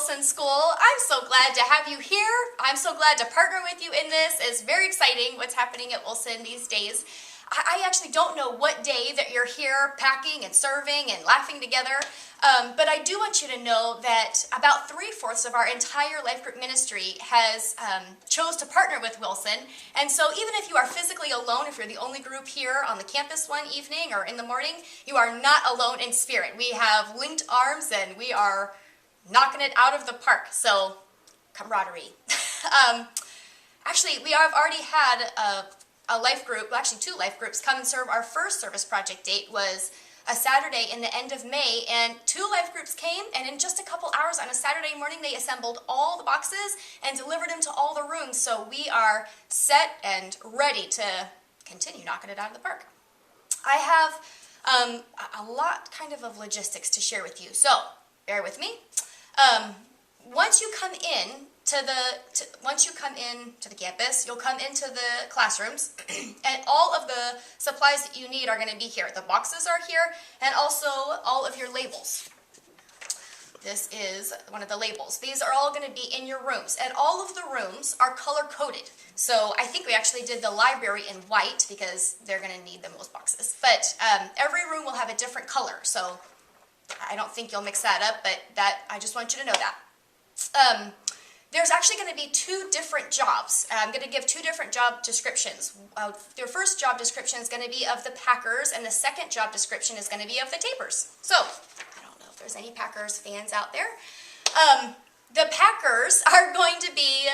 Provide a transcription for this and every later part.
Wilson School. I'm so glad to have you here. I'm so glad to partner with you in this. It's very exciting what's happening at Wilson these days. I actually don't know what day that you're here packing and serving and laughing together, but I do want you to know that about 3/4 of our entire life group ministry has chose to partner with Wilson. And so even if you are physically alone, if you're the only group here on the campus one evening or in the morning, you are not alone in spirit. We have linked arms and we are knocking it out of the park. So camaraderie. Actually, we have already had a life group, well, actually 2 life groups, come and serve. Our first service project date was a Saturday in the end of May, and 2 life groups came, and in just a couple hours on a Saturday morning, they assembled all the boxes and delivered them to all the rooms. So we are set and ready to continue knocking it out of the park. I have a lot of logistics to share with you, so bear with me. Once you come in to the campus, you'll come into the classrooms, and all of the supplies that you need are going to be here. The boxes are here, and also all of your labels. This is one of the labels. These are all going to be in your rooms, and all of the rooms are color-coded. So I think we actually did the library in white because they're going to need the most boxes. But every room will have a different color, so I don't think you'll mix that up, but I just want you to know that. There's actually going to be 2 different jobs. I'm going to give 2 different job descriptions. Their first job description is going to be of the packers, and the second job description is going to be of the tapers. So, I don't know if there's any Packers fans out there. The packers are going to be,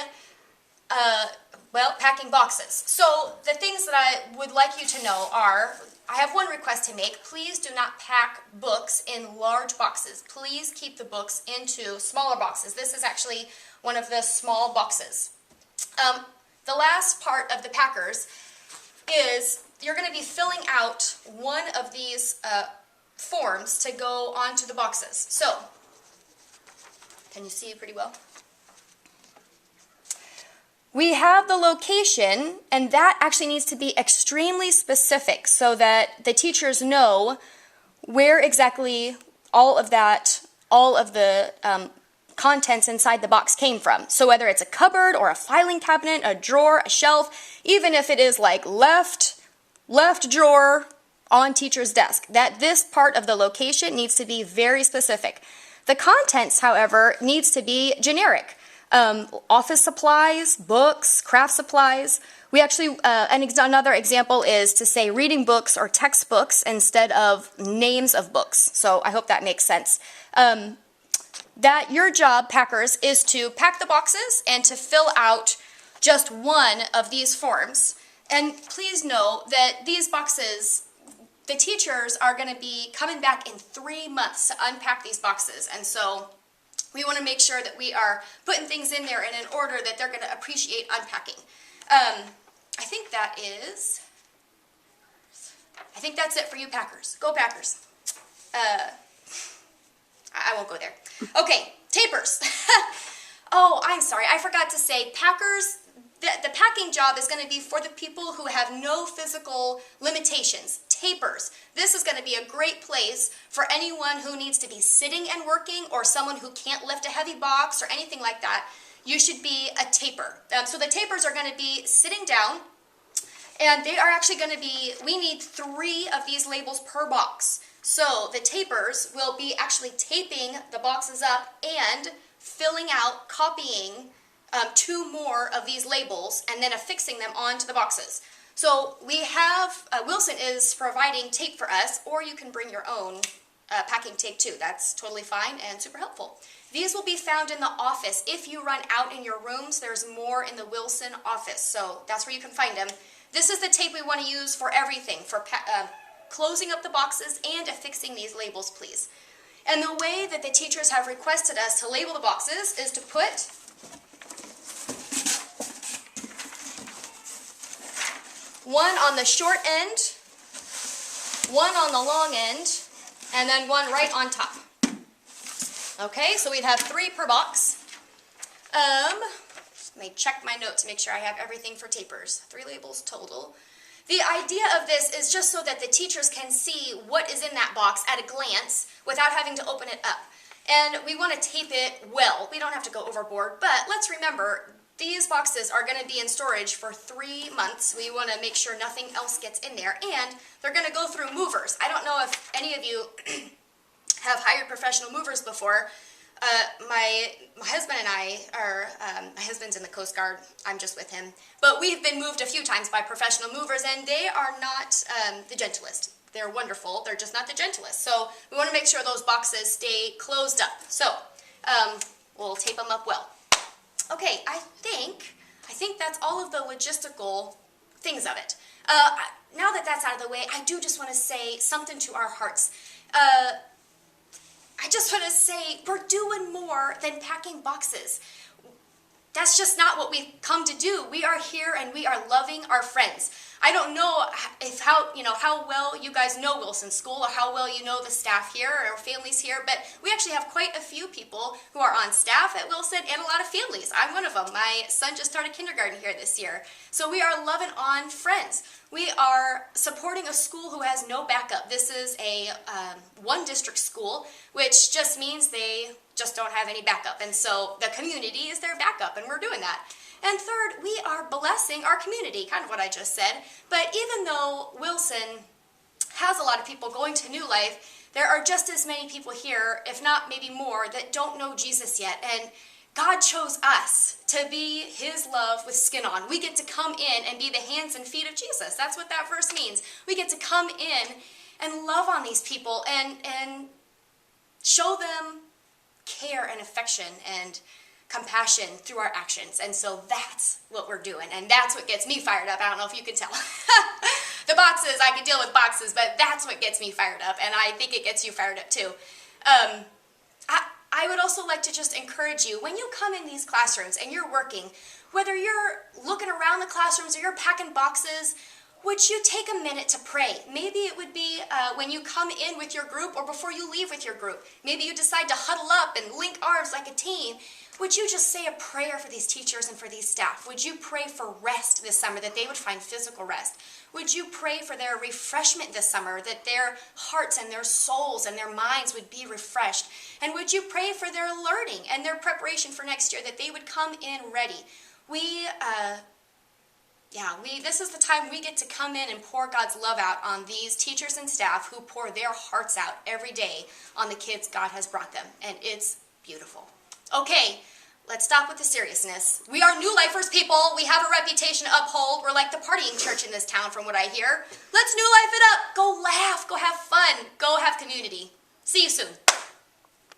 packing boxes. So, the things that I would like you to know are, I have one request to make. Please do not pack books in large boxes. Please keep the books into smaller boxes. This is actually one of the small boxes. The last part of the packers is you're going to be filling out one of these forms to go onto the boxes. So, can you see pretty well? We have the location, and that actually needs to be extremely specific so that the teachers know where exactly all of the contents inside the box came from. So whether it's a cupboard or a filing cabinet, a drawer, a shelf, even if it is like left drawer on teacher's desk, that this part of the location needs to be very specific. The contents, however, needs to be generic. Office supplies, books, craft supplies. We actually, another example is to say reading books or textbooks instead of names of books. So I hope that makes sense. That your job, packers, is to pack the boxes and to fill out just one of these forms. And please know that these boxes, the teachers are going to be coming back in 3 months to unpack these boxes. And so we want to make sure that we are putting things in there in an order that they're going to appreciate unpacking. I think that's it for you, Packers. Go Packers. I won't go there. Okay, tapers. Oh, I'm sorry. I forgot to say, packers, the packing job is going to be for the people who have no physical limitations. Tapers. This is going to be a great place for anyone who needs to be sitting and working, or someone who can't lift a heavy box or anything like that. You should be a taper. So the tapers are going to be sitting down, and they are actually going to be, we need 3 of these labels per box. So the tapers will be actually taping the boxes up and filling out, copying 2 more of these labels and then affixing them onto the boxes. So we have, Wilson is providing tape for us, or you can bring your own packing tape too. That's totally fine and super helpful. These will be found in the office. If you run out in your rooms, there's more in the Wilson office, so that's where you can find them. This is the tape we want to use for everything, for closing up the boxes and affixing these labels, please. And the way that the teachers have requested us to label the boxes is to put one on the short end, one on the long end, and then one right on top. Okay, so we'd have 3 per box. Let me check my notes to make sure I have everything for tapers. 3 labels total. The idea of this is just so that the teachers can see what is in that box at a glance without having to open it up. And we want to tape it well. We don't have to go overboard, but let's remember, these boxes are going to be in storage for 3 months. We want to make sure nothing else gets in there, and they're going to go through movers. I don't know if any of you have hired professional movers before. My husband and I are, my husband's in the Coast Guard, I'm just with him, but we've been moved a few times by professional movers, and they are not the gentlest. They're wonderful, they're just not the gentlest. So we want to make sure those boxes stay closed up. So we'll tape them up well. Okay, I think that's all of the logistical things of it. Now that that's out of the way, I do just want to say something to our hearts. I just want to say we're doing more than packing boxes. That's just not what we've come to do. We are here and we are loving our friends. I don't know how well you guys know Wilson School, or how well you know the staff here or families here, but we actually have quite a few people who are on staff at Wilson and a lot of families. I'm one of them. My son just started kindergarten here this year. So we are loving on friends. We are supporting a school who has no backup. This is a one district school, which just means they just don't have any backup. And so the community is their backup, and we're doing that. And third, we are blessing our community, kind of what I just said. But even though Wilson has a lot of people going to New Life, there are just as many people here, if not maybe more, that don't know Jesus yet. And God chose us to be his love with skin on. We get to come in and be the hands and feet of Jesus. That's what that verse means. We get to come in and love on these people and show them care and affection and compassion through our actions. And so that's what we're doing, and that's what gets me fired up. I don't know if you can tell. The boxes, I can deal with boxes, but that's what gets me fired up, and I think it gets you fired up too. I would also like to just encourage you, when you come in these classrooms and you're working, whether you're looking around the classrooms or you're packing boxes, would you take a minute to pray? Maybe it would be when you come in with your group or before you leave with your group. Maybe you decide to huddle up and link arms like a team. Would you just say a prayer for these teachers and for these staff? Would you pray for rest this summer, that they would find physical rest? Would you pray for their refreshment this summer, that their hearts and their souls and their minds would be refreshed? And would you pray for their learning and their preparation for next year, that they would come in ready? This is the time we get to come in and pour God's love out on these teachers and staff who pour their hearts out every day on the kids God has brought them. And it's beautiful. Okay, let's stop with the seriousness. We are New Lifers, people. We have a reputation to uphold. We're like the partying church in this town, from what I hear. Let's New Life it up. Go laugh. Go have fun. Go have community. See you soon.